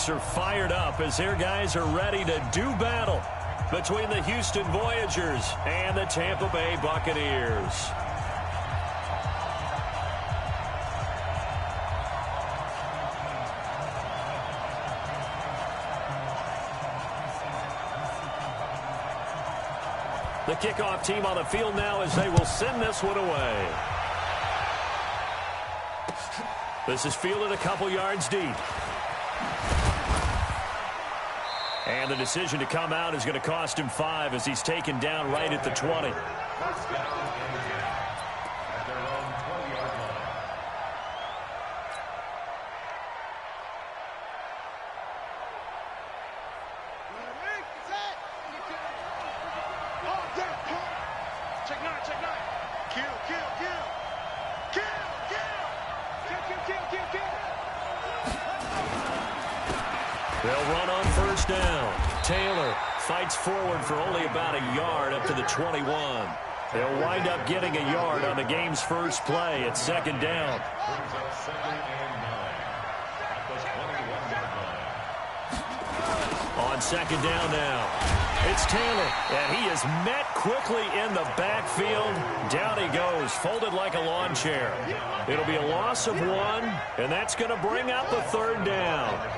folks are fired up as their guys are ready to do battle between the Houston Voyagers and the Tampa Bay Buccaneers. The kickoff team on the field now as they will send this one away. This is fielded a couple yards deep. And the decision to come out is going to cost him 5 as he's taken down right at the 20. They'll run on first down. Taylor fights forward for only about a yard up to the 21. They'll wind up getting a yard on the game's first play at second down. On second down now, it's Taylor, and he is met quickly in the backfield. Down he goes, folded like a lawn chair. It'll be a loss of 1, and that's going to bring up a third down.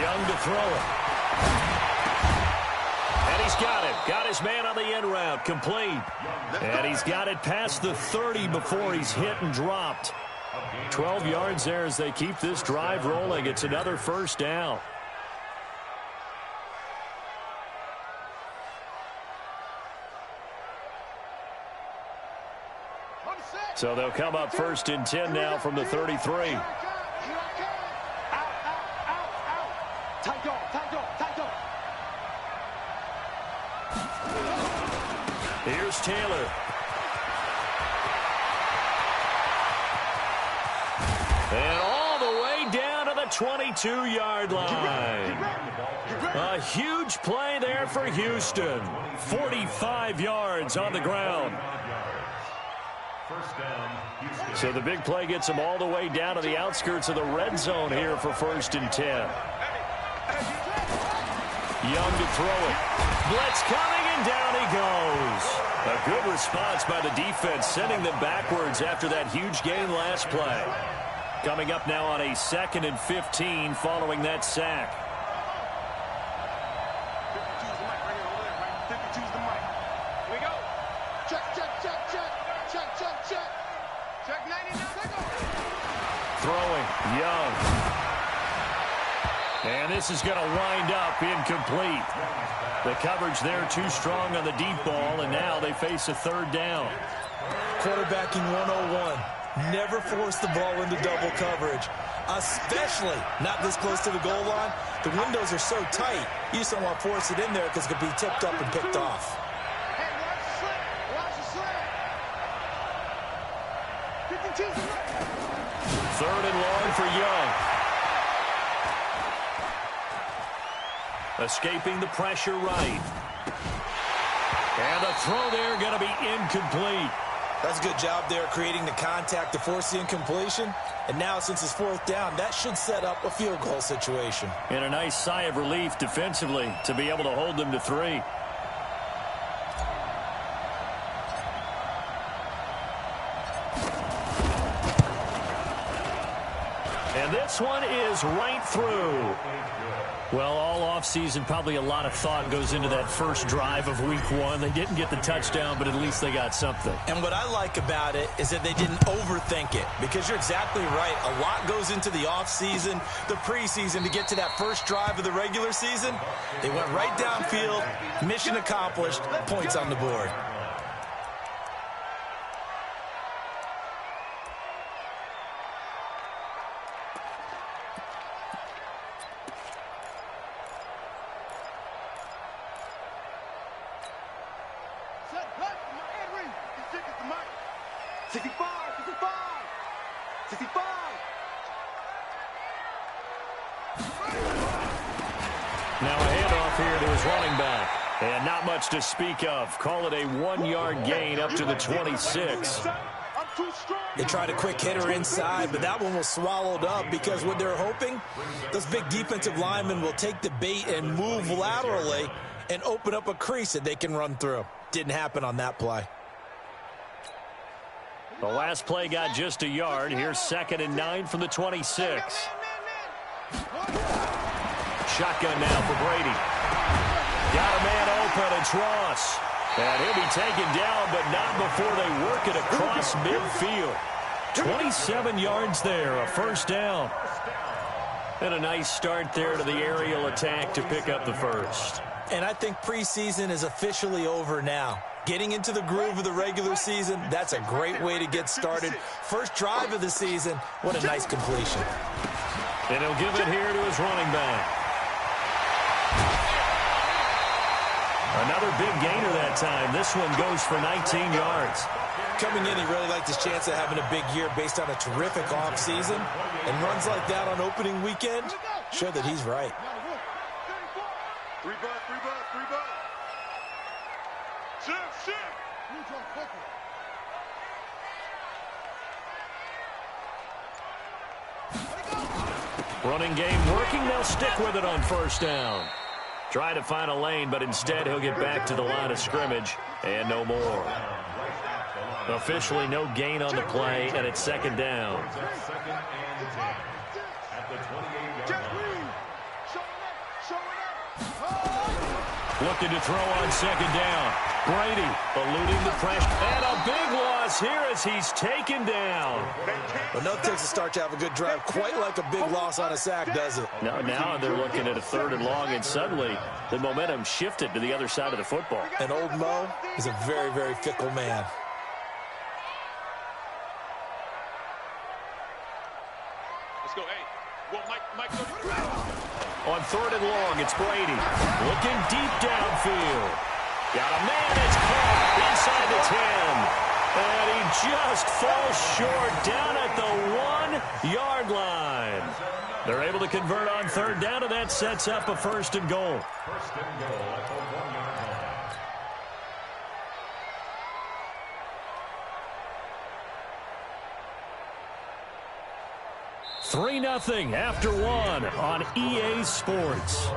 Young to throw it. And he's got it. Got his man on the end route. Complete. And he's got it past the 30 before he's hit and dropped. 12 yards there as they keep this drive rolling. It's another first down. So they'll come up first and 10 now from the 33. Here's Taylor. And all the way down to the 22-yard line. A huge play there for Houston. 45 yards on the ground. So the big play gets them all the way down to the outskirts of the red zone here for first and 10. Young to throw it. Blitz coming, and down he goes. A good response by the defense, sending them backwards after that huge gain last play. Coming up now on a 2nd and 15 following that sack. Throwing, Young. And this is going to wind up incomplete. The coverage there too strong on the deep ball, and now they face a third down. Quarterbacking 101. Never force the ball into double coverage, especially not this close to the goal line. The windows are so tight, you just don't want to force it in there because it could be tipped up and picked off. Third and long for Young. Escaping the pressure right. And the throw there going to be incomplete. That's a good job there creating the contact to force the incompletion. And now since it's fourth down, that should set up a field goal situation. And a nice sigh of relief defensively to be able to hold them to 3. And this one is right through. Well, all offseason, probably a lot of thought goes into that first drive of week 1. They didn't get the touchdown, but at least they got something. And what I like about it is that they didn't overthink it, because you're exactly right. A lot goes into the offseason, the preseason, to get to that first drive of the regular season. They went right downfield, mission accomplished, points on the board. Now a handoff here to his running back. And not much to speak of. Call it a 1-yard gain up to the 26. They tried a quick hitter inside, but that one was swallowed up because what they're hoping, those big defensive linemen will take the bait and move laterally and open up a crease that they can run through. Didn't happen on that play. The last play got just a yard. Here's 2nd and 9 from the 26. Shotgun now for Brady. Got a man open. It's Ross. And he'll be taken down, but not before they work it across midfield. 27 yards there, a first down. And a nice start there to the aerial attack to pick up the first. And I think preseason is officially over now. Getting into the groove of the regular season, that's a great way to get started. First drive of the season, what a nice completion. And he'll give it here to his running back. Another big gainer that time. This one goes for 19 yards. Coming in, he really liked his chance of having a big year based on a terrific offseason. And runs like that on opening weekend show that he's right. Three bucks. Shift. Running game working. They'll stick with it on first down. Try to find a lane, but instead he'll get back to the line of scrimmage and no more. Officially no gain on the play, and it's 2nd down. Looking to throw on 2nd down. Brady eluding the pressure. And a big loss here as he's taken down. But no takes a start to have a good drive. Quite like a big loss on a sack, does it? Now they're looking at a 3rd and long, and suddenly the momentum shifted to the other side of the football. And old Mo is a very, very fickle man. Let's go. Hey, well, Mike. On 3rd and long, it's Brady. Looking deep downfield. Got a man. It's caught inside the 10. And he just falls short down at the 1-yard line. They're able to convert on 3rd down, and that sets up a 1st and goal. 3-0 after 1 on EA Sports.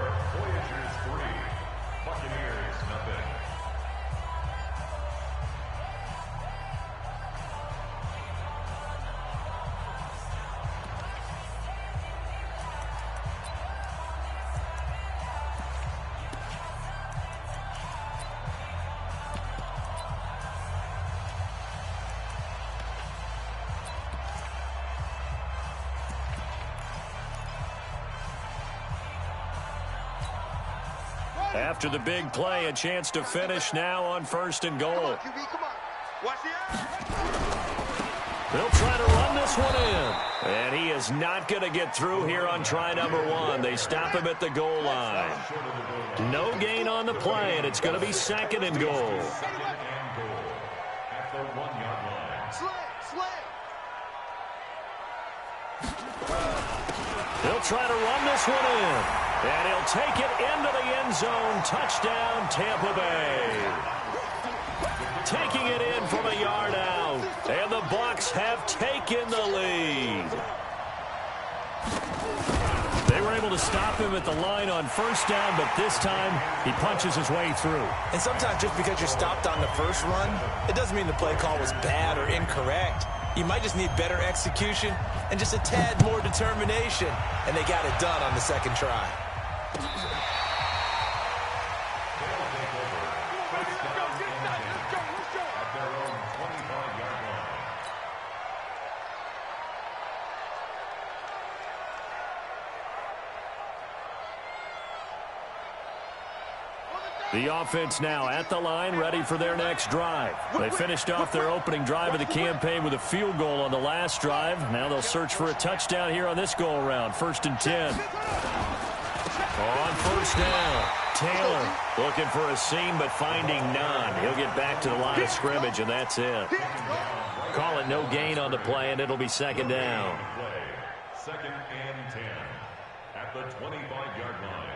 After the big play, a chance to finish now on 1st and goal. They'll try to run this one in. And he is not going to get through here on try number 1. They stop him at the goal line. No gain on the play, and it's going to be 2nd and goal. They'll try to run this one in. And he'll take it into the end zone. Touchdown, Tampa Bay. Taking it in from a yard out. And the Bucs have taken the lead. They were able to stop him at the line on 1st down, but this time he punches his way through. And sometimes just because you're stopped on the first run, it doesn't mean the play call was bad or incorrect. You might just need better execution and just a tad more determination. And they got it done on the 2nd try. The offense now at the line, ready for their next drive. They finished off their opening drive of the campaign with a field goal on the last drive. Now they'll search for a touchdown here on this go-around. 1st and 10. On 1st down, Taylor looking for a seam but finding none. He'll get back to the line of scrimmage, and that's it. Call it no gain on the play, and it'll be 2nd down. 2nd and 10 at the 25-yard line.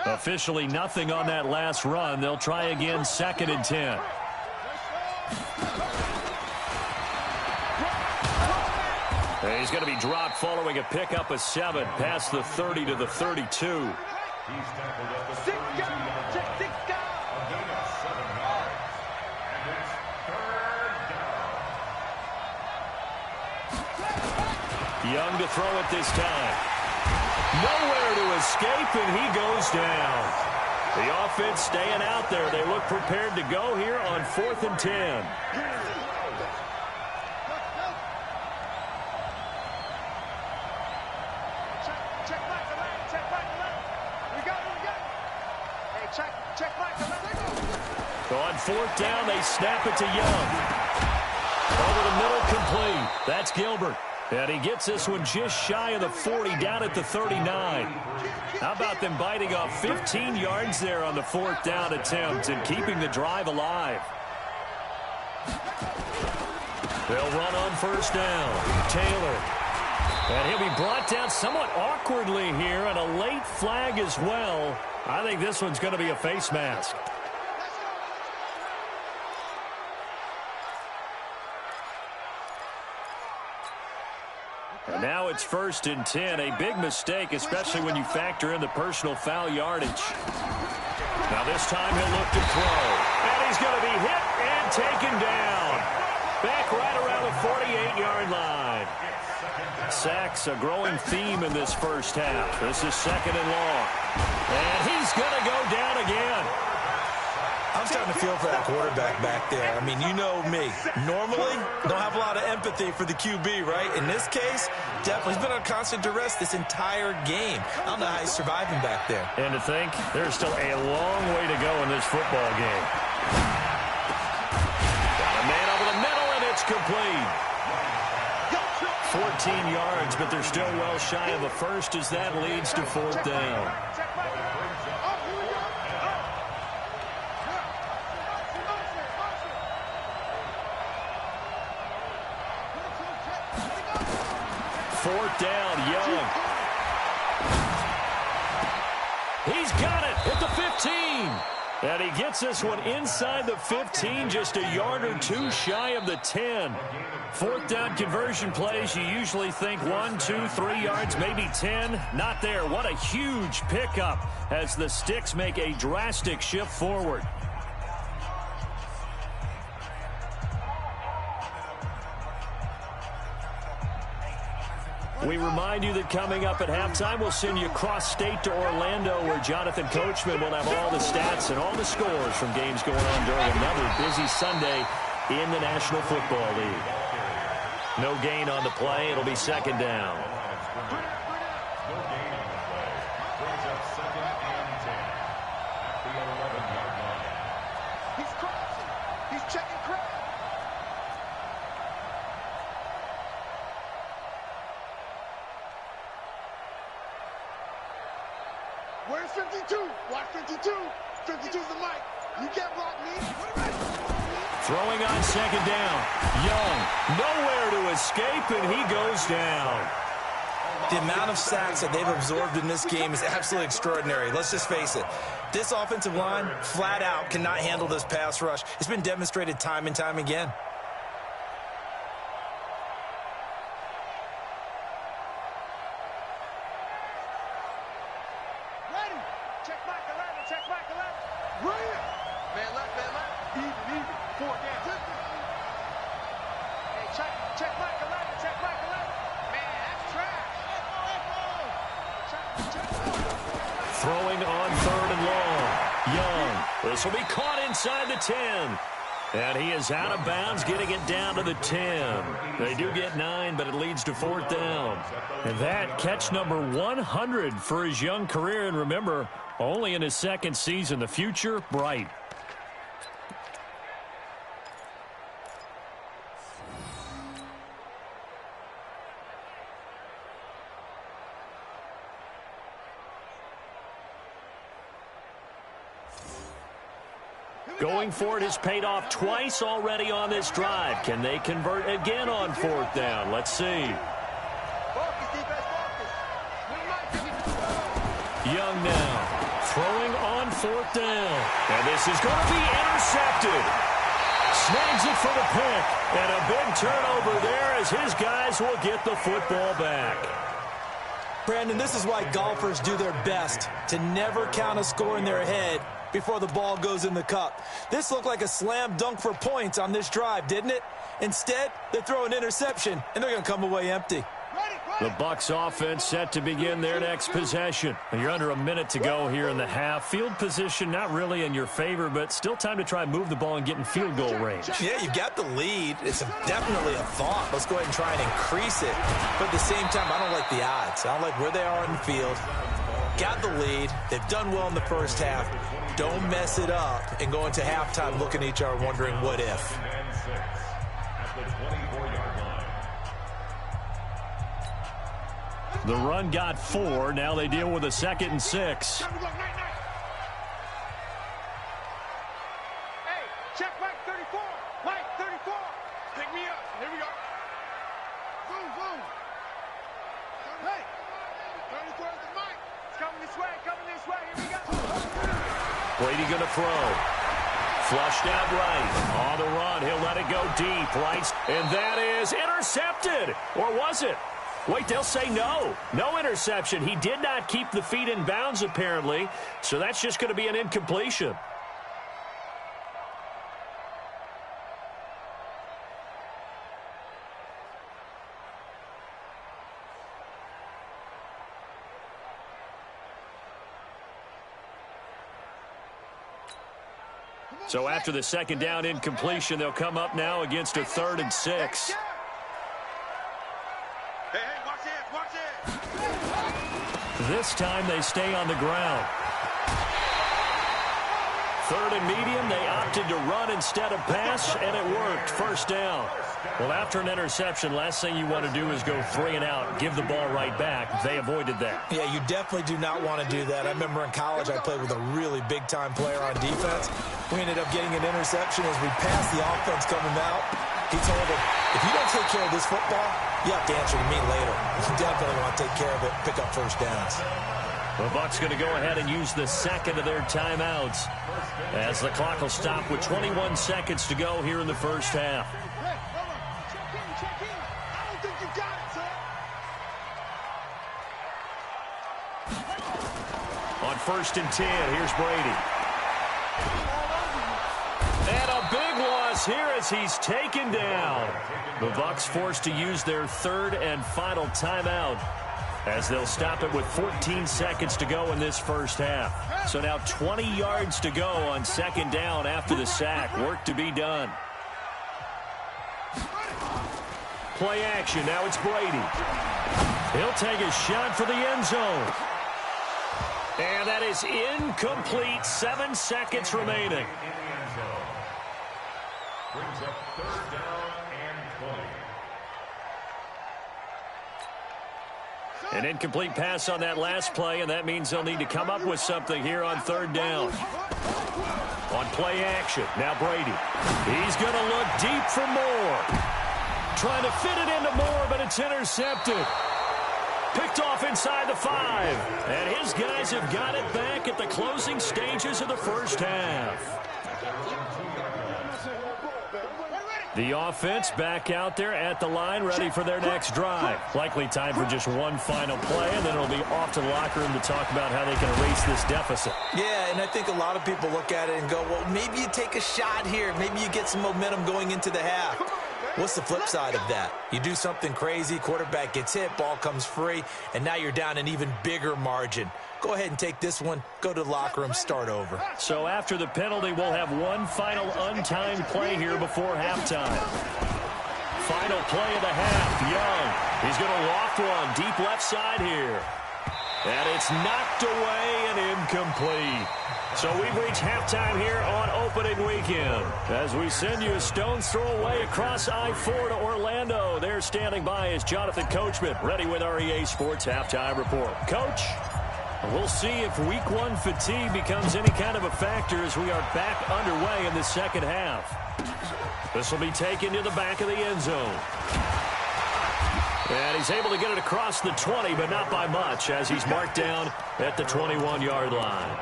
Officially nothing on that last run. They'll try again, 2nd and 10. He's going to be dropped following a pickup of 7 past the 30 to the 32. Young to throw it this time. Nowhere to escape, and he goes down. The offense staying out there. They look prepared to go here on 4th and 10. So on 4th down, they snap it to Young. Over the middle, complete. That's Gilbert. And he gets this one just shy of the 40, down at the 39. How about them biting off 15 yards there on the 4th down attempt and keeping the drive alive? They'll run on 1st down. Taylor. And he'll be brought down somewhat awkwardly here, and a late flag as well. I think this one's going to be a face mask. And now it's 1st and 10. A big mistake, especially when you factor in the personal foul yardage. Now this time he'll look to throw. And he's going to be hit and taken down. Back right around the 48-yard line. Sacks a growing theme in this first half. This is 2nd and long. And he's going to go down again. I'm starting to feel for that quarterback back there. I mean, you know me. Normally, don't have a lot of empathy for the QB, right? In this case, definitely. He's been on constant duress this entire game. I don't know how he's surviving back there. And to think, there's still a long way to go in this football game. Got a man over the middle, and it's complete. 14 yards, but they're still well shy of a first as that leads to 4th down. Fourth down, Young. He's got it at the 15. And he gets this one inside the 15, just a yard or 2 shy of the 10. 4th down conversion plays, you usually think 1, 2, 3 yards, maybe 10. Not there. What a huge pickup as the Sticks make a drastic shift forward. We remind you that coming up at halftime, we'll send you cross-state to Orlando, where Jonathan Coachman will have all the stats and all the scores from games going on during another busy Sunday in the National Football League. No gain on the play. It'll be 2nd down. He's crossing. He's checking crowd. Where's 52? Watch 52. 52's the mic. You can't block me. Throwing on 2nd down. Young, nowhere to escape, and he goes down. The amount of sacks that they've absorbed in this game is absolutely extraordinary. Let's just face it. This offensive line, flat out, cannot handle this pass rush. It's been demonstrated time and time again. Throwing on 3rd and long. Young. This will be caught inside the 10. And he is out of bounds, getting it down to the 10. They do get 9, but it leads to 4th down. And that catch number 100 for his young career. And remember, only in his 2nd season. The future, bright. Going for it has paid off twice already on this drive. Can they convert again on 4th down? Let's see. Young now. Throw 4th down. And this is going to be intercepted. Snags it for the pick. And a big turnover there as his guys will get the football back. Brandon, this is why golfers do their best to never count a score in their head before the ball goes in the cup. This looked like a slam dunk for points on this drive, didn't it? Instead, they throw an interception, and they're going to come away empty. The Bucs offense set to begin their next possession. You're under a minute to go here in the half. Field position not really in your favor, but still time to try and move the ball and get in field goal range. Yeah, you've got the lead. It's definitely a thought. Let's go ahead and try and increase it. But at the same time, I don't like the odds. I don't like where they are on the field. Got the lead. They've done well in the first half. Don't mess it up and go into halftime looking at each other wondering what if. The run got 4. Now they deal with a 2nd and 6. Hey, check Mike 34. Mike 34. Pick me up. Here we go. Boom, boom. Hey, 34 is the Mike. It's coming this way. Coming this way. Here we go. Brady going to throw. Flushed out right. On the run. He'll let it go deep. Right. And that is intercepted. Or was it? Wait, they'll say no. No interception. He did not keep the feet in bounds, apparently. So that's just going to be an incompletion. So after the 2nd down incompletion, they'll come up now against a 3rd and 6. Hey, watch it, watch it. This time they stay on the ground. 3rd and medium, they opted to run instead of pass, and it worked. 1st down. Well, after an interception, last thing you want to do is go 3 and out, give the ball right back. They avoided that. Yeah, you definitely do not want to do that. I remember in college I played with a really big-time player on defense. We ended up getting an interception as we passed the offense coming out. He told him, if you don't take care of this football, you have to answer to me later. You definitely want to take care of it, pick up 1st downs. The Bucs going to go ahead and use the 2nd of their timeouts as the clock will stop with 21 seconds to go here in the 1st half. Hey, hold on. Check in. I don't think you got it, sir. On 1st and 10, here's Brady. And a big loss here as he's taken down. The Bucs forced to use their 3rd and final timeout as they'll stop it with 14 seconds to go in this 1st half. So now 20 yards to go on 2nd down after the sack. Work to be done. Play action. Now it's Brady. He'll take a shot for the end zone. And that is incomplete. 7 seconds remaining. Brings up 3rd down and 20. An incomplete pass on that last play, and that means they'll need to come up with something here on 3rd down. On play action, now Brady. He's going to look deep for Moore. Trying to fit it into Moore, but it's intercepted. Picked off inside the 5. And his guys have got it back at the closing stages of the 1st half. The offense back out there at the line, ready for their next drive. Likely time for just one final play, and then it'll be off to the locker room to talk about how they can erase this deficit. Yeah, and I think a lot of people look at it and go, well, maybe you take a shot here. Maybe you get some momentum going into the half. What's the flip side of that? You do something crazy, quarterback gets hit, ball comes free, and now you're down an even bigger margin. Go ahead and take this one, go to the locker room, start over. So after the penalty, we'll have one final untimed play here before halftime. Final play of the half, Young. He's going to loft one deep left side here. And it's knocked away and incomplete. So we've reached halftime here on opening weekend. As we send you a stone's throw away across I-4 to Orlando. There standing by is Jonathan Coachman, ready with our EA Sports Halftime Report. Coach, we'll see if week 1 fatigue becomes any kind of a factor as we are back underway in the 2nd half. This will be taken to the back of the end zone. And he's able to get it across the 20, but not by much as he's marked down at the 21-yard line.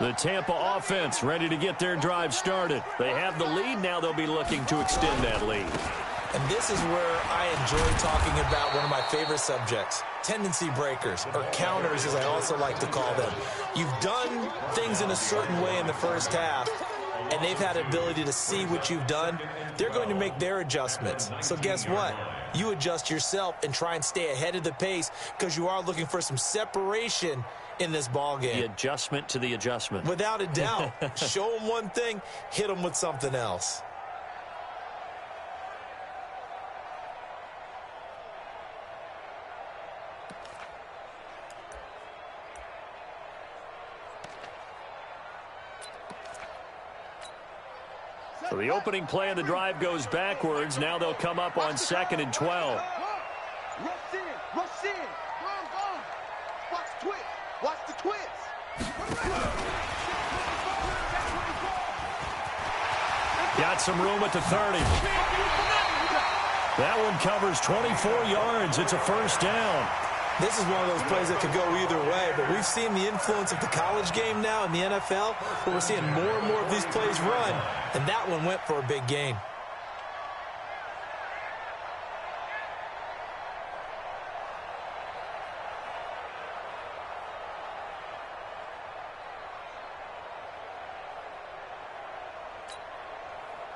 The Tampa offense ready to get their drive started. They have the lead. Now they'll be looking to extend that lead. And this is where I enjoy talking about one of my favorite subjects, tendency breakers, or counters as I also like to call them. You've done things in a certain way in the first half, and they've had the ability to see what you've done. They're going to make their adjustments. So guess what? You adjust yourself and try and stay ahead of the pace because you are looking for some separation in this ball game. The adjustment to the adjustment. Without a doubt. Show them one thing, hit them with something else. So the opening play of the drive goes backwards. Now they'll come up on 2nd and 12. Rush in, rush in. Boom. Watch the twist. Watch the twist. Got some room at the 30. That one covers 24 yards. It's a first down. This is one of those plays that could go either way, but we've seen the influence of the college game now in the NFL, where we're seeing more and more of these plays run, and that one went for a big gain.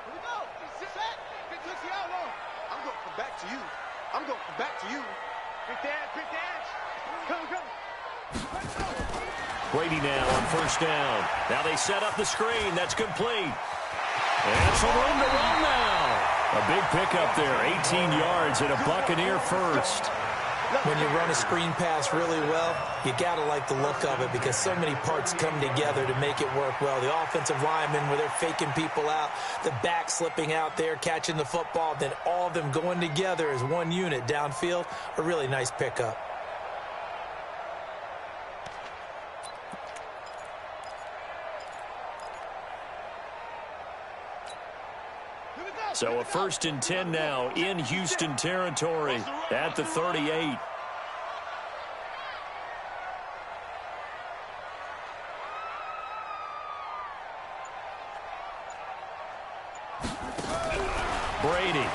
Here we go. Set. Big touchy outlaw. I'm going to come back to you. I'm going to come back to you. Big dash. Come. Brady now on first down. Now they set up the screen. That's complete. And some room to run now. A big pickup there. 18 yards and a Buccaneer first. When you run a screen pass really well, you got to like the look of it because so many parts come together to make it work well. The offensive linemen, where they're faking people out, the back slipping out there, catching the football, then all of them going together as one unit downfield, a really nice pickup. So a 1st and 10 now in Houston territory at the 38. Brady.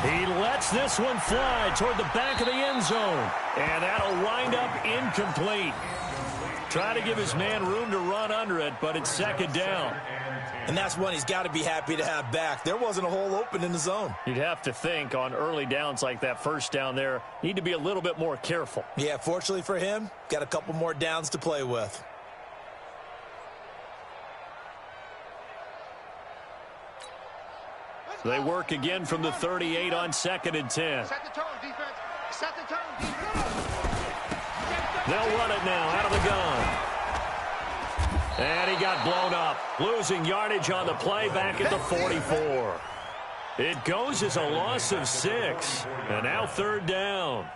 He lets this one fly toward the back of the end zone. And that'll wind up incomplete. Try to give his man room to run under it, but it's 2nd down. And that's one he's got to be happy to have back. There wasn't a hole open in the zone. You'd have to think on early downs like that first down there, need to be a little bit more careful. Yeah, fortunately for him, got a couple more downs to play with. They work again from the 38 on 2nd and 10. Set the tone, defense. Set the tone, defense. They'll run it now out of the gun. And he got blown up, losing yardage on the play back at the 44. It goes as a loss of 6, and now 3rd down.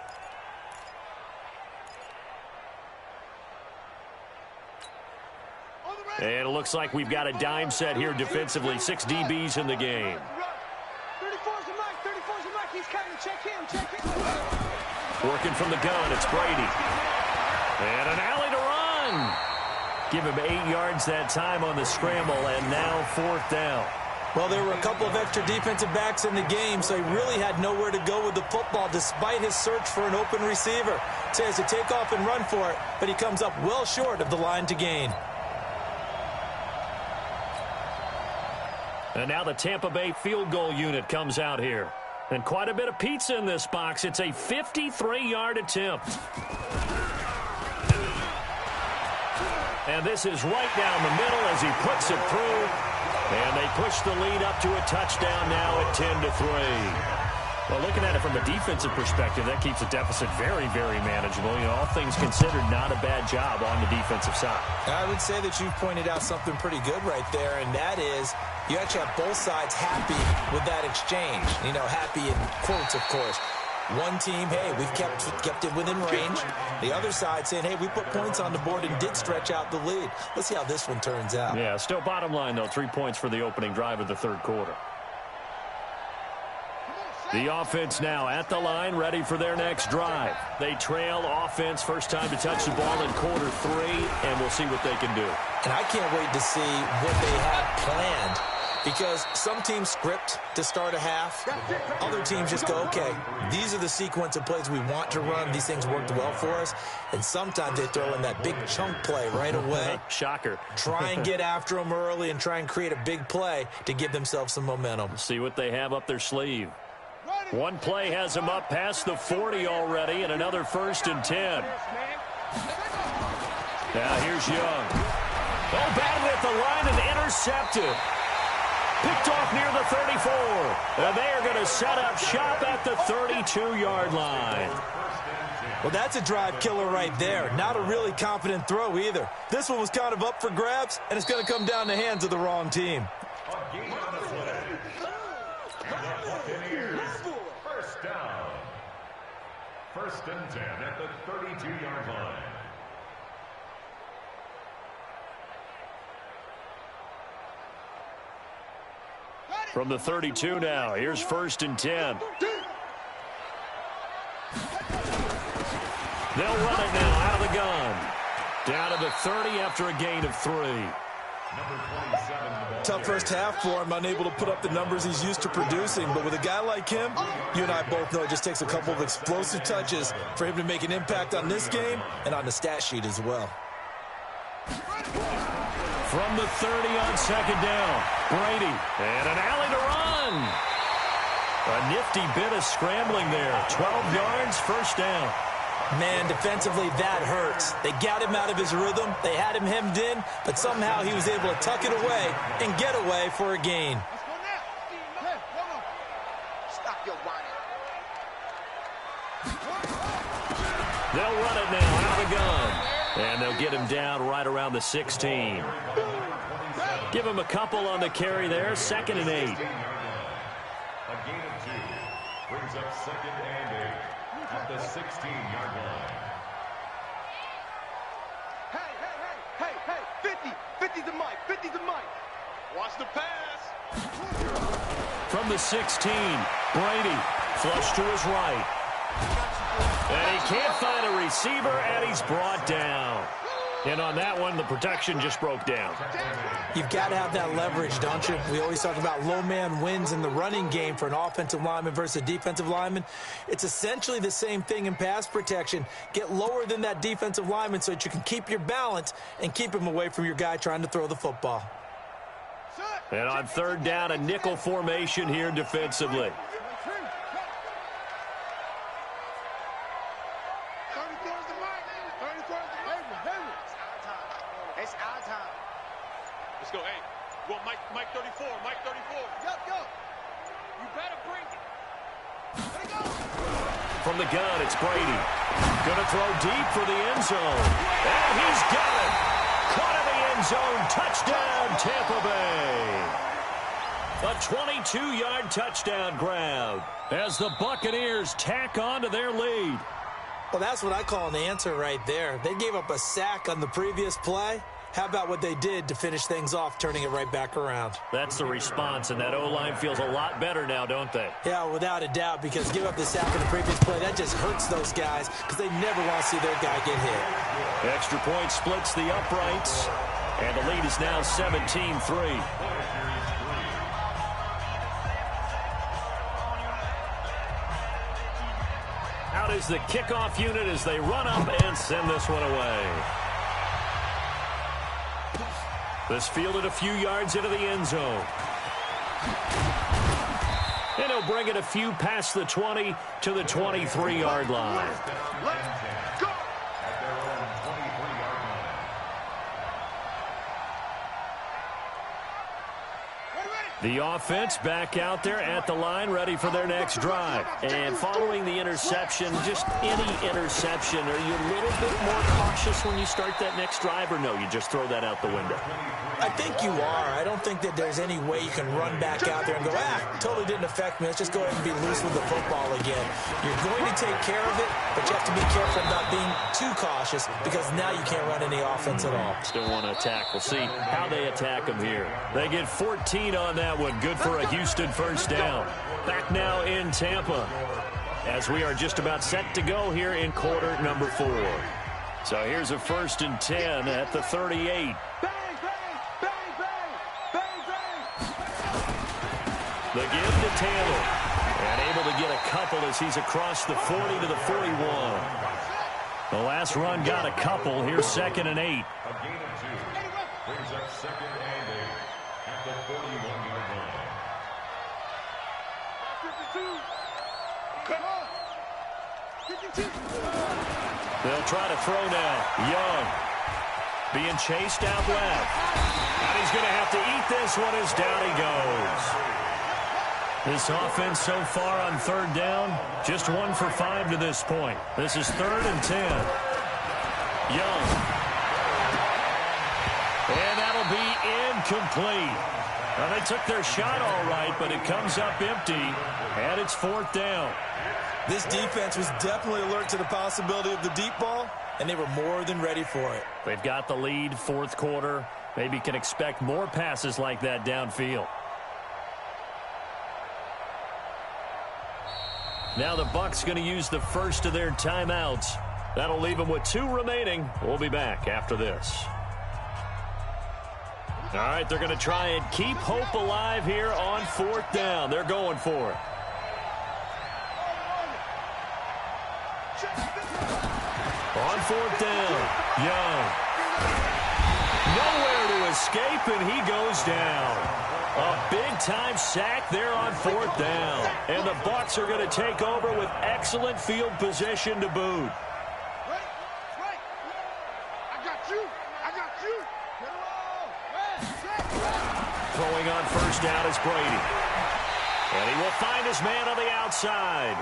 And it looks like we've got a dime set here defensively. 6 DBs in the game. 34's the mic. 34's the mic. He's coming. Check him. Working from the gun, it's Brady. And an alley to run. Give him 8 yards that time on the scramble, and now 4th down. Well, there were a couple of extra defensive backs in the game, so he really had nowhere to go with the football despite his search for an open receiver. So he has to take off and run for it, but he comes up well short of the line to gain. And now the Tampa Bay field goal unit comes out here. And quite a bit of pizza in this box. It's a 53-yard attempt. And this is right down the middle as he puts it through. And they push the lead up to a touchdown now at 10-3. Well, looking at it from a defensive perspective, that keeps the deficit very, very manageable. You know, all things considered, not a bad job on the defensive side. I would say that you've pointed out something pretty good right there, and that is you actually have both sides happy with that exchange. You know, happy in quotes, of course. One team, hey, we've kept it within range. The other side saying, hey, we put points on the board and did stretch out the lead. Let's see how this one turns out. Yeah, still bottom line, though, 3 points for the opening drive of the third quarter. The offense now at the line, ready for their next drive. They trail offense, first time to touch the ball in quarter 3, and we'll see what they can do. And I can't wait to see what they have planned, because some teams script to start a half. Other teams just go, okay, these are the sequence of plays we want to run. These things worked well for us. And sometimes they throw in that big chunk play right away. Shocker. Try and get after them early and try and create a big play to give themselves some momentum. See what they have up their sleeve. One play has them up past the 40 already, and another 1st and 10. Now here's Young. Oh, batted at the line and intercepted. Picked off near the 34. And they are going to set up shop at the 32-yard line. Well, that's a drive killer right there. Not a really confident throw either. This one was kind of up for grabs, and it's going to come down the hands of the wrong team. First down. 1st and 10 at the 32-yard line. From the 32 now, here's 1st and 10. They'll run it now out of the gun. Down to the 30 after a gain of 3. Tough first half for him, unable to put up the numbers he's used to producing. But with a guy like him, you and I both know it just takes a couple of explosive touches for him to make an impact on this game and on the stat sheet as well. From the 30 on 2nd down, Brady, and an alley to run. A nifty bit of scrambling there. 12 yards, 1st down. Man, defensively, that hurts. They got him out of his rhythm. They had him hemmed in, but somehow he was able to tuck it away and get away for a gain. They'll run it now out of the gun. And they'll get him down right around the 16. Give him a couple on the carry there. 2nd and 8. A gain of 2 brings up 2nd and 8 at the 16-yard line. Hey, 50 to Mike, 50 to Mike. Watch the pass. From the 16, Brady, flush to his right. And he can't find a receiver, and he's brought down. And on that one, the protection just broke down. You've got to have that leverage, don't you? We always talk about low man wins in the running game for an offensive lineman versus a defensive lineman. It's essentially the same thing in pass protection. Get lower than that defensive lineman so that you can keep your balance and keep him away from your guy trying to throw the football. And on 3rd down, a nickel formation here defensively. Let's go, hey. Well, Mike 34, Mike 34. Yo. You better bring it. Let it go. From the gun, it's Brady. Gonna throw deep for the end zone. And he's got it. Caught in the end zone. Touchdown, Tampa Bay. A 22-yard touchdown grab as the Buccaneers tack on to their lead. Well, that's what I call an answer right there. They gave up a sack on the previous play. How about what they did to finish things off, turning it right back around? That's the response, and that O-line feels a lot better now, don't they? Yeah, without a doubt, because give up the sack in the previous play, that just hurts those guys because they never want to see their guy get hit. Extra point splits the uprights, and the lead is now 17-3. Out is the kickoff unit as they run up and send this one away. This fielded a few yards into the end zone. And he'll bring it a few past the 20 to the 23-yard line. Let's go. The offense back out there at the line, ready for their next drive. And following the interception, just any interception, are you a little bit more cautious cautious when you start that next drive, or no, you just throw that out the window? I think you are. I don't think that there's any way you can run back out there and go, totally didn't affect me. Let's just go ahead and be loose with the football again. You're going to take care of it, but you have to be careful about being too cautious because now you can't run any offense at all. Still want to attack. We'll see how they attack them here. They get 14 on that one. Good for a Houston first down. Back now in Tampa as we are just about set to go here in quarter number 4. So here's a 1st and 10 at the 38. The give to Taylor. And able to get a couple as he's across the 40 to the 41. The last run got a couple. Here's 2nd and 8. A gain of 2 brings up 2nd and 8 at the 41-yard line. 52. They'll try to throw now. Young being chased out left. And he's going to have to eat this one as down he goes. This offense so far on 3rd down, just 1 for 5 to this point. This is 3rd and 10. Young. And that'll be incomplete. Well, they took their shot all right, but it comes up empty, and it's 4th down. This defense was definitely alert to the possibility of the deep ball, and they were more than ready for it. They've got the lead, 4th quarter. Maybe can expect more passes like that downfield. Now the Bucs going to use the first of their timeouts. That'll leave them with 2 remaining. We'll be back after this. All right, they're going to try and keep hope alive here on 4th down. They're going for it. On 4th down, Young. Nowhere to escape, and he goes down. A big-time sack there on 4th down. And the Bucs are going to take over with excellent field position to boot. Right. I got you. Throwing on 1st down is Brady. And he will find his man on the outside.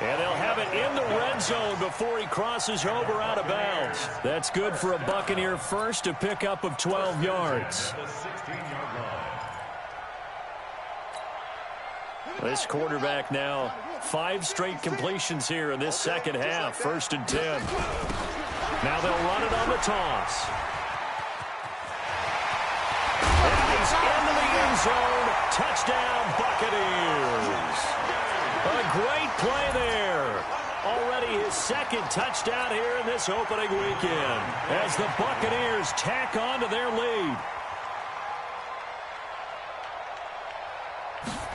And they'll have it in the red zone before he crosses over out of bounds. That's good for a Buccaneer first, to pick up of 12 yards. This quarterback now 5 straight completions here in this second half. 1st and 10. Now they'll run it on the toss. And he's into the end zone. Touchdown, Buccaneers. A great play there. Already his 2nd touchdown here in this opening weekend as the Buccaneers tack on to their lead.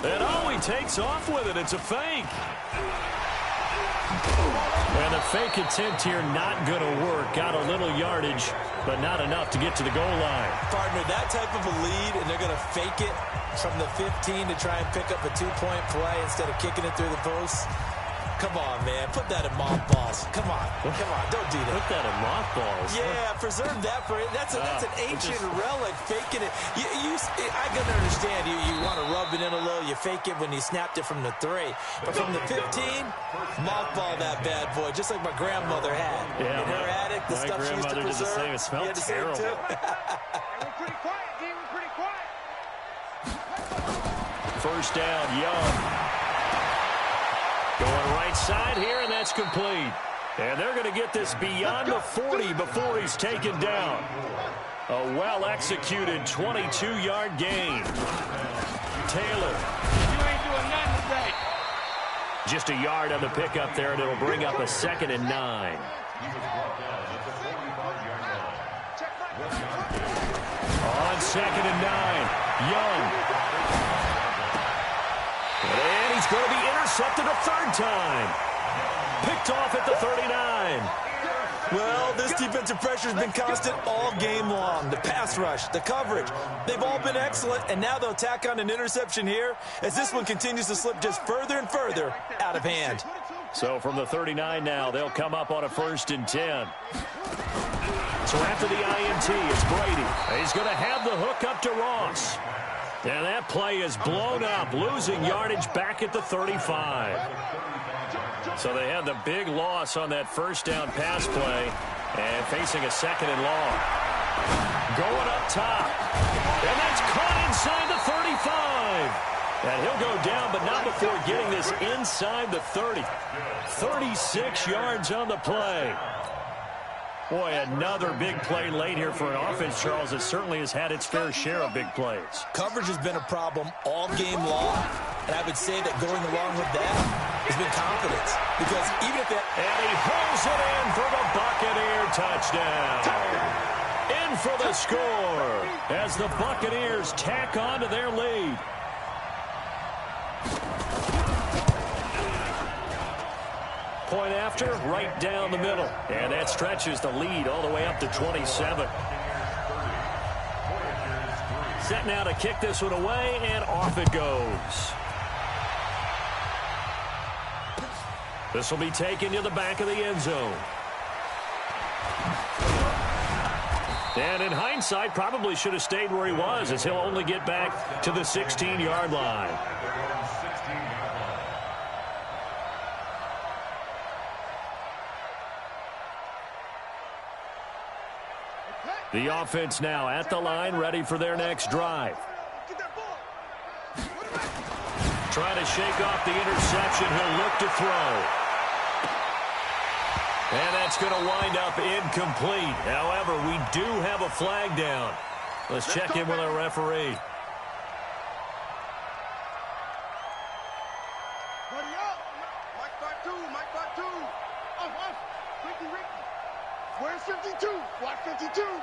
And he takes off with it. It's a fake. And the fake attempt here not going to work. Got a little yardage, but not enough to get to the goal line. Partner, that type of a lead, and they're going to fake it from the 15 to try and pick up a 2-point play instead of kicking it through the post. Come on, man. Put that in mothballs. Come on. Come on. Don't do that. Put that in mothballs. Yeah, preserve that for it. That's an ancient relic, faking it. I can understand. You want to rub it in a little. You fake it when you snapped it from the 3. But from the 15, mothball that bad boy, just like my grandmother had. Yeah, in her attic, the stuff she used to preserve. Did the same. It smelled terrible. We're pretty quiet, D. We're pretty quiet. First down, Young. Going right side here, and that's complete. And they're going to get this beyond the 40 before he's taken down. A well-executed 22-yard gain. Taylor. You ain't doing nothing today. Just a yard on the pickup there, and it'll bring up a 2nd and 9. On 2nd and 9, Young. And he's going to be intercepted a 3rd time. Picked off at the 39. Well, this defensive pressure has been constant all game long. The pass rush, the coverage, they've all been excellent, and now they'll tack on an interception here as this one continues to slip just further and further out of hand. So from the 39 now, they'll come up on a 1st and 10. So after the INT, it's Brady. He's going to have the hook up to Ross. And that play is blown up, losing yardage back at the 35. So they had the big loss on that 1st down pass play. And facing a 2nd and long. Going up top. And that's caught inside the 35. And he'll go down, but not before getting this inside the 30. 36 yards on the play. Boy, another big play late here for an offense, Charles, that certainly has had its fair share of big plays. Coverage has been a problem all game long, and I would say that going along with that has been confidence. Because even if that... And he pulls it in for the Buccaneer touchdown. In for the score as the Buccaneers tack on to their lead. Point after, right down the middle. And that stretches the lead all the way up to 27. Set now to kick this one away, and off it goes. This will be taken to the back of the end zone. And in hindsight, probably should have stayed where he was, as he'll only get back to the 16-yard line. The offense now at the line, ready for their next drive. Trying to shake off the interception. He'll look to throw. And that's going to wind up incomplete. However, we do have a flag down. Let's check in with our referee. Where's 52? Watch 52. On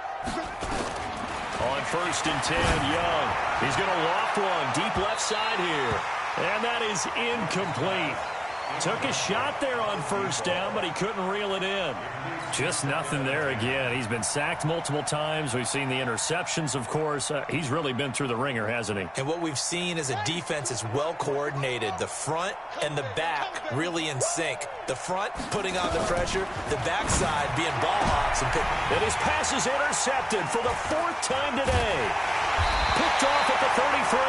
1st and 10, Young. He's going to loft one deep left side here. And that is incomplete. Took a shot there on 1st down, but he couldn't reel it in. Just nothing there again. He's been sacked multiple times. We've seen the interceptions, of course. He's really been through the ringer, hasn't he? And what we've seen is a defense that's well coordinated. The front and the back really in sync. The front putting on the pressure, the backside being ball hawks. And his pass is intercepted for the 4th time today. Picked off at the 33.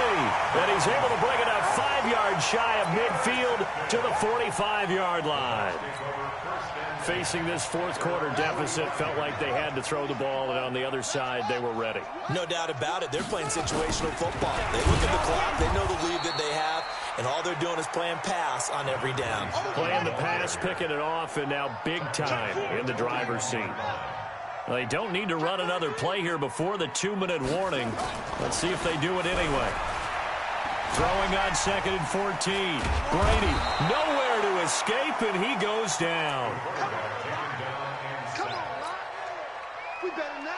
And he's able to bring it up 5 yards shy of midfield to the 45-yard line. Facing this 4th quarter deficit, felt like they had to throw the ball, and on the other side, they were ready. No doubt about it. They're playing situational football. They look at the clock. They know the lead that they have, and all they're doing is playing pass on every down. Playing the pass, picking it off, and now big time in the driver's seat. They don't need to run another play here before the 2-minute warning. Let's see if they do it anyway. Throwing on 2nd and 14. Brady nowhere to escape, and he goes down. Come on, Rock. We better not.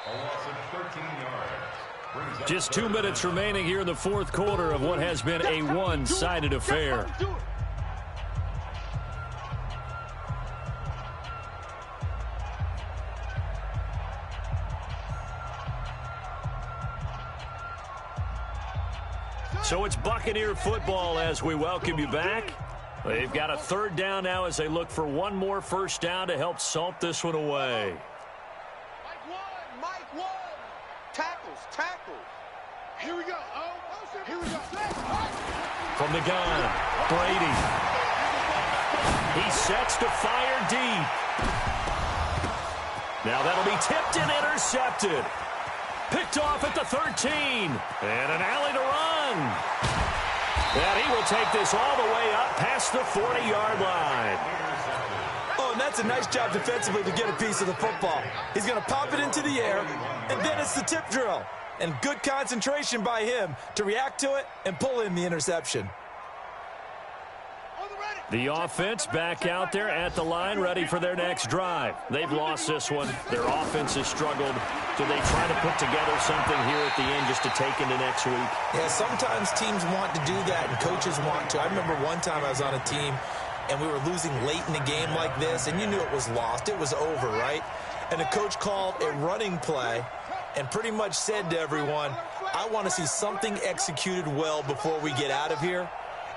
A loss of 13 yards. Just 2 minutes remaining here in the 4th quarter of what has been a one-sided affair. So it's Buccaneer football as we welcome you back. They've got a 3rd down now as they look for one more 1st down to help salt this one away. Mike one. Tackles. Here we go. Here we go. From the gun, Brady. He sets to fire deep. Now that'll be tipped and intercepted. Picked off at the 13. And an alley to run. And he will take this all the way up past the 40-yard line. Oh, and that's a nice job defensively to get a piece of the football. He's going to pop it into the air, and then it's the tip drill. And good concentration by him to react to it and pull in the interception. The offense back out there at the line, ready for their next drive. They've lost this one. Their offense has struggled. Do they try to put together something here at the end just to take into next week? Yeah, sometimes teams want to do that and coaches want to. I remember one time I was on a team and we were losing late in the game like this, and you knew it was lost. It was over, right? And the coach called a running play and pretty much said to everyone, I want to see something executed well before we get out of here.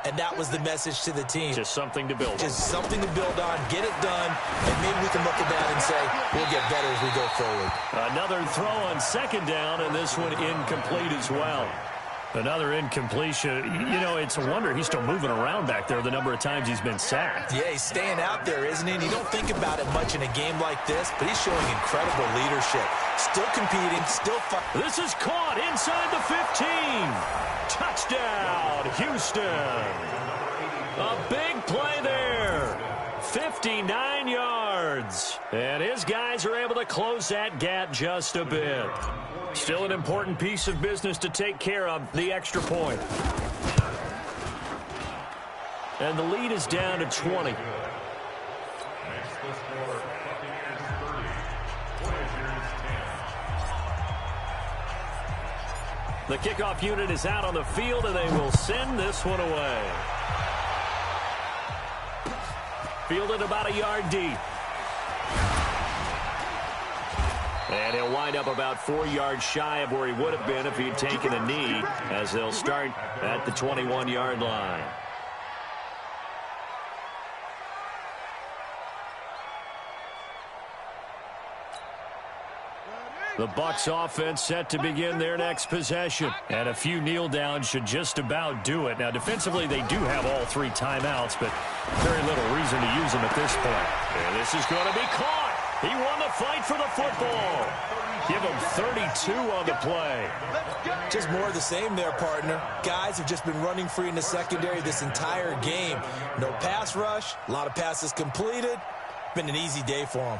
And that was the message to the team. Just something to build on. Just something to build on, get it done, and maybe we can look at that and say, we'll get better as we go forward. Another throw on 2nd down, and this one incomplete as well. Another incompletion. You know, it's a wonder he's still moving around back there the number of times he's been sacked. Yeah, he's staying out there, isn't he? And you don't think about it much in a game like this, but he's showing incredible leadership. Still competing, still fighting. This is caught inside the 15. Touchdown, Houston. A big play there. 59 yards. And his guys are able to close that gap just a bit. Still an important piece of business to take care of, the extra point. And the lead is down to 20. The kickoff unit is out on the field, and they will send this one away. Fielded about a yard deep. And he'll wind up about 4 yards shy of where he would have been if he'd taken a knee, as they'll start at the 21-yard line. The Bucs offense set to begin their next possession. And a few kneel downs should just about do it. Now, defensively, they do have all 3 timeouts, but very little reason to use them at this point. And this is going to be caught. He won the fight for the football. Give him 32 on the play. Just more of the same there, partner. Guys have just been running free in the secondary this entire game. No pass rush, a lot of passes completed. Been an easy day for them.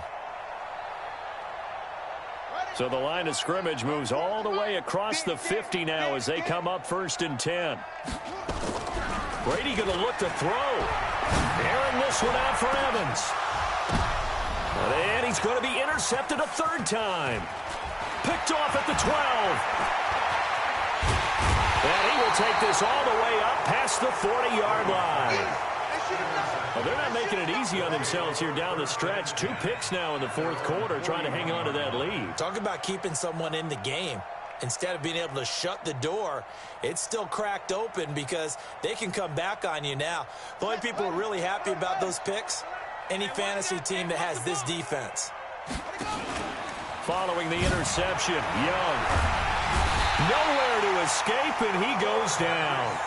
So the line of scrimmage moves all the way across the 50 now as they come up 1st and 10. Brady going to look to throw. Airing this one out for Evans. And he's going to be intercepted a 3rd time. Picked off at the 12. And he will take this all the way up past the 40-yard line. Well, they're not making it easy on themselves here down the stretch. 2 picks now in the 4th quarter trying to hang on to that lead. Talk about keeping someone in the game. Instead of being able to shut the door, it's still cracked open because they can come back on you now. The only people who are really happy about those picks, any fantasy team that has this defense. Following the interception, Young. Nowhere to escape, and he goes down.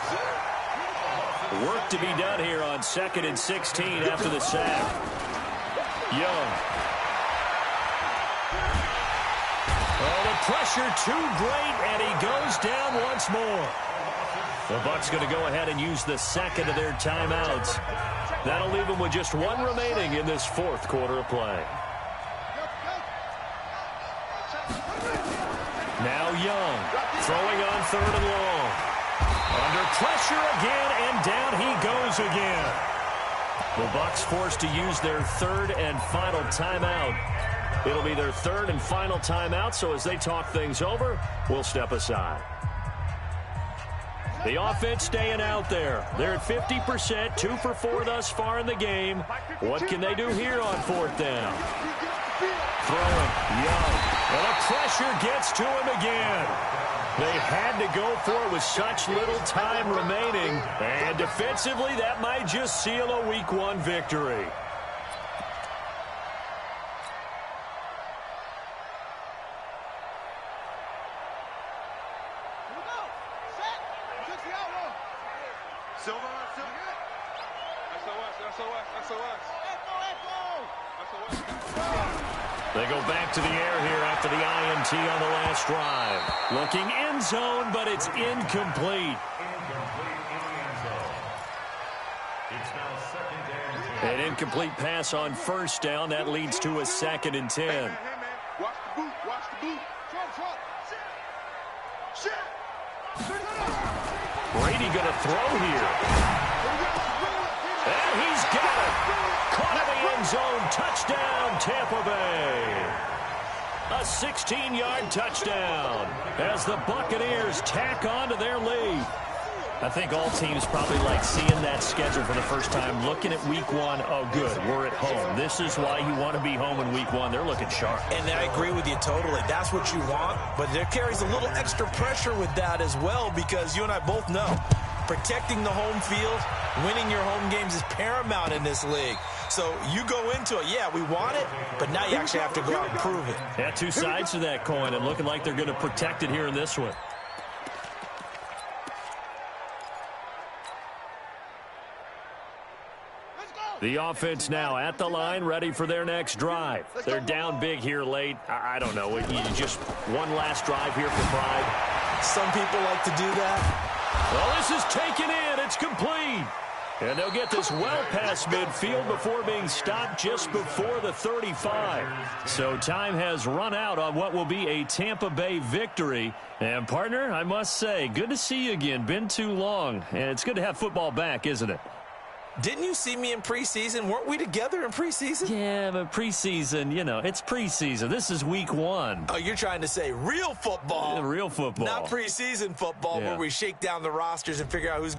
Work to be done here on 2nd and 16 after the sack. Young. Oh, the pressure too great, and he goes down once more. The Bucs going to go ahead and use the 2nd of their timeouts. That'll leave them with just 1 remaining in this 4th quarter of play. Now Young, throwing on 3rd and long. Under pressure again, and down he goes again. The Bucs forced to use their 3rd and final timeout. It'll be their 3rd and final timeout, so as they talk things over, we'll step aside. The offense staying out there. They're at 50%, 2 for 4 thus far in the game. What can they do here on 4th down? Throwing, Young. And the pressure gets to him again. They had to go for it with such little time remaining. And defensively, that might just seal a Week 1 victory. They go back to the air here after the INT on the last drive. Looking end zone, but it's incomplete. An incomplete pass on 1st down. That leads to a 2nd and 10. Hey, man. Watch the boot. Watch the boot. Brady going to throw here. And he's got it. Caught in the end zone. Touchdown, Tampa Bay. A 16-yard touchdown as the Buccaneers tack on to their lead. I think all teams probably like seeing that schedule for the first time, looking at Week 1. Oh, good, we're at home. This is why you want to be home in Week 1. They're looking sharp. And I agree with you totally. That's what you want, but there carries a little extra pressure with that as well because you and I both know protecting the home field, winning your home games is paramount in this league. So you go into it, yeah, we want it, but now you actually have to go out and prove it. Yeah, 2 sides to that coin, and looking like they're going to protect it here in this one. The offense now at the line, ready for their next drive. They're down big here late. I don't know. You just one last drive here for pride. Some people like to do that. Well, this is taken in. It's complete. And they'll get this well past midfield before being stopped just before the 35. So time has run out on what will be a Tampa Bay victory. And, partner, I must say, good to see you again. Been too long. And it's good to have football back, isn't it? Didn't you see me in preseason? Weren't we together in preseason? Yeah, but preseason, you know, it's preseason. This is week 1. Oh, you're trying to say real football. Yeah, real football. Not preseason football where we shake down the rosters and figure out who's...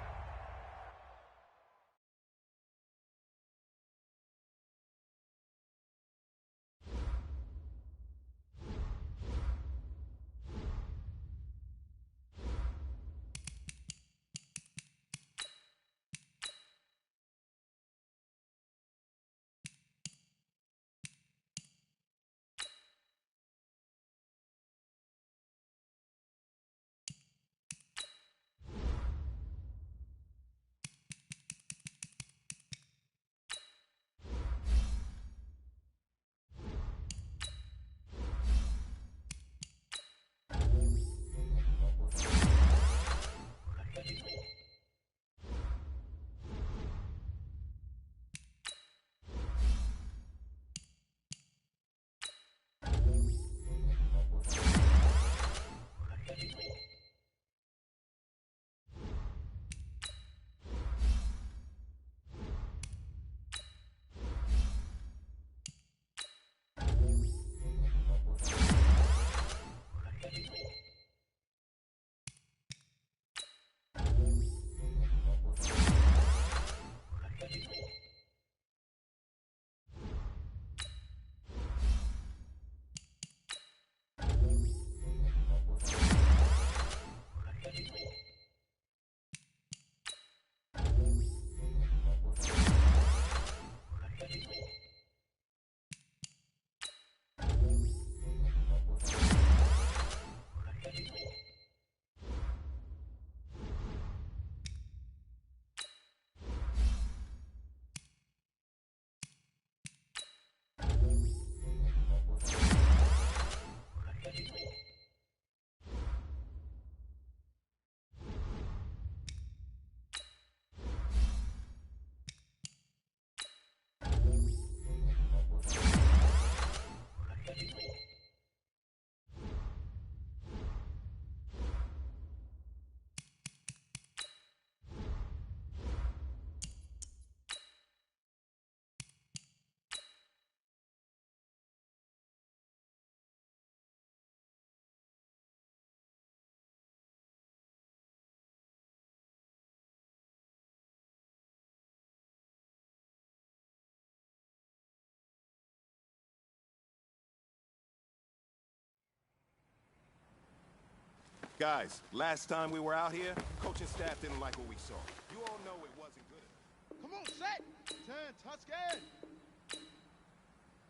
Guys, last time we were out here, coaching staff didn't like what we saw. You all know it wasn't good enough. Come on, set. 10, Tuscan.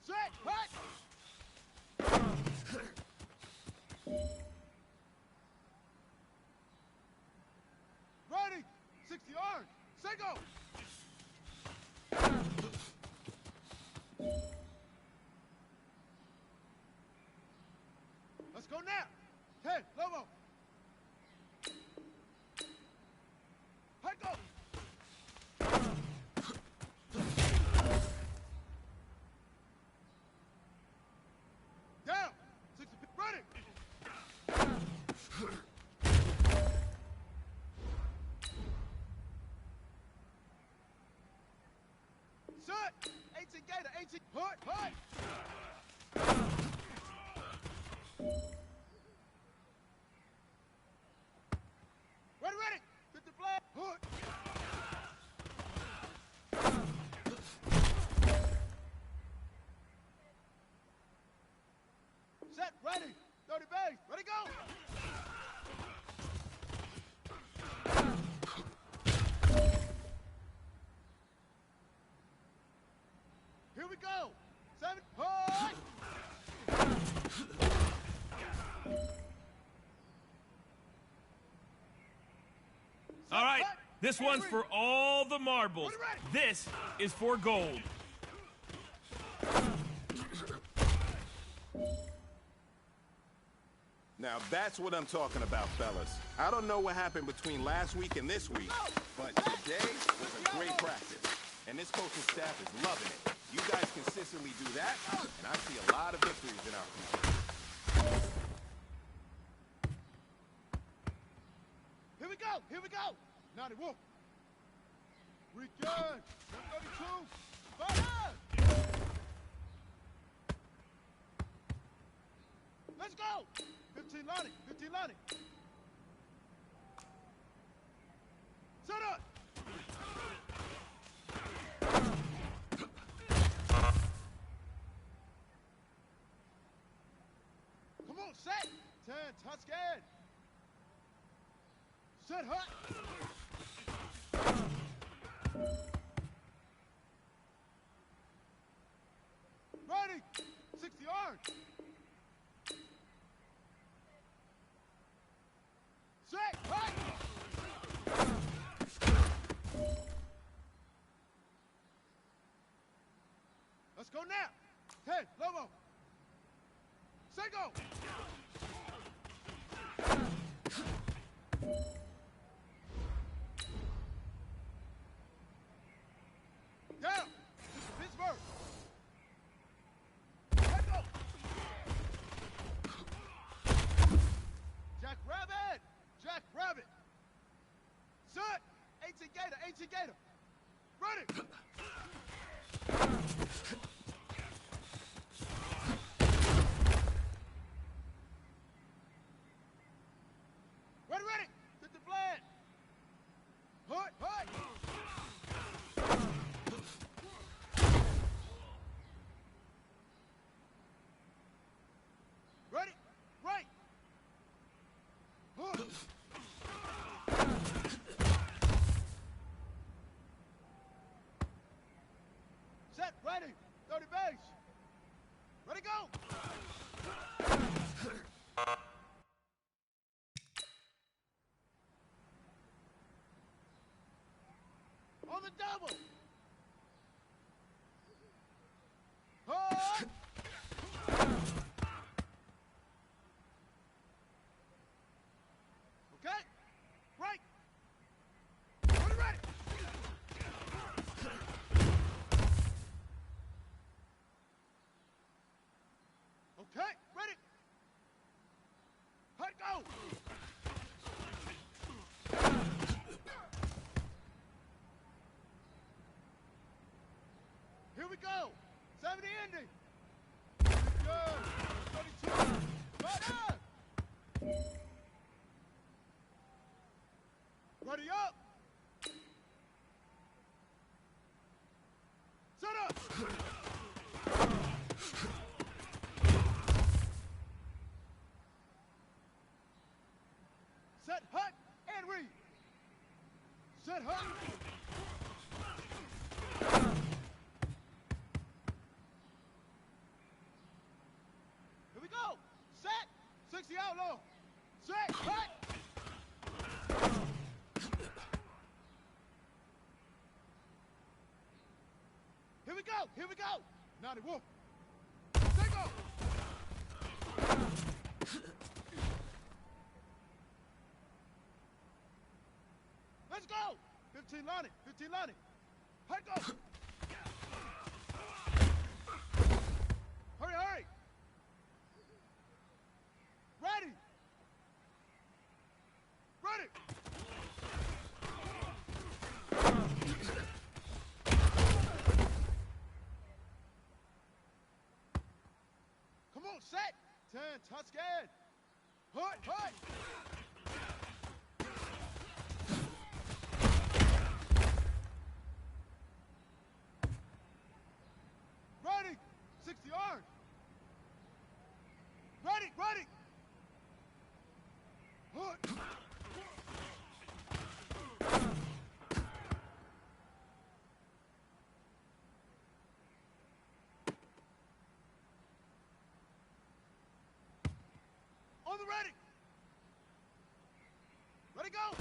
Set, hut. Ready. 60 yards. Set, go. Let's go now. 10, Lobo. Hut, go. Down. 60, ready. Set. 18 Gator, 18. Hut, hut. Ready, ready. Get the flag. Hut. Set, ready. 30 bags. Ready, go. Here we go. 7. Hut. All right, This one's for all the marbles. This is for gold. Now that's what I'm talking about, fellas. I don't know what happened between last week and this week, but today was a great practice. And this coaching staff is loving it. You guys consistently do that, and I see a lot of victories in our future. Here we go! Here we go! 91. Return! 132. Fire! Let's go! 15 Lonnie. 15 Lonnie. Set up! Come on, set! 10, touch scared. Set hot. Ready. 60 yards. Set hot. Let's go now. 10, Lobo. Set go. Down. Pittsburgh. Let go. Jack Rabbit. Jack Rabbit. Set. 18 Gator. 18 Gator. Ready. Ready, ready. Hit the flag. Hut, hut. Ready? Right. Hut. Set, ready. 30 base. Ready, go. On the double. Hut. Okay. Right. Ready, ready. Okay. Ready. Hut, go. Here we go. 70 ending. Good. 32. Right. Ready up. Set up. Set hut and read. Set hut. Here we go. Set. 60 outlaw. Set hut. Here we go. Here we go. 91. Take go. Let's go. 15 Lonnie. 15 Lonnie. Hut go. Hurry, hurry. Ready. Ready. Come on, set. 10, touch scared. Hut, hut. Ready. 60 yards. Ready, ready. Hut. On the ready. Ready, go.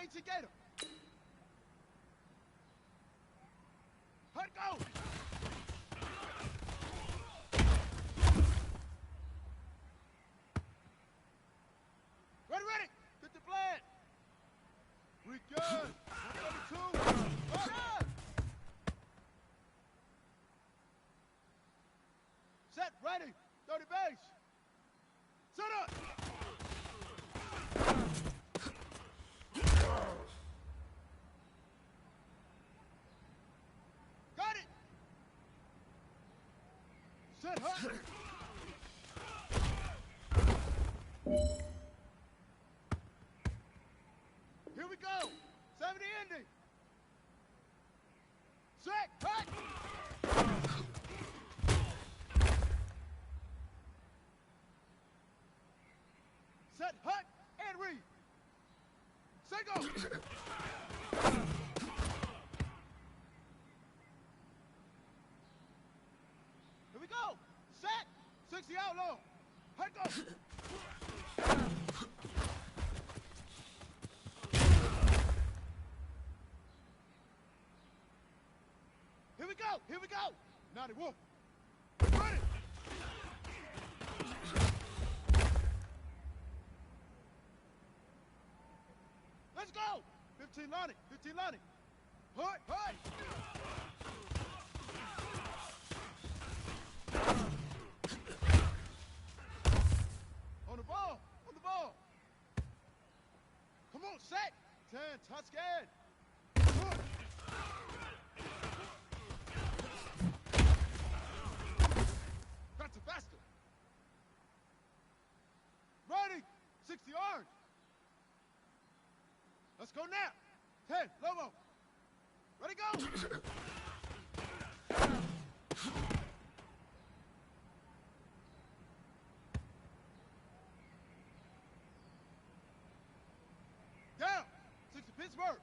H and Gator. Hut go. Ready, ready. Get the plan. We good. 132. Hut. Set, ready. 30 base. Set up. Got it. Set, hut. Here we go. 70 ending. Set, hut. Set, hut, and read. Set, go. Here we go. Set. 60 outlaw. Hut, go. Here we go. Here we go. Naughty wolf. Ready. Let's go! 15 Lonnie, 15 Lonnie. Hut, hut! On the ball, on the ball. Come on, set. 10, touch scared. Hut. Faster, faster. Ready, 60 yards. Let's go now. 10, Lobo. Ready, go. Down. 60 Pittsburgh.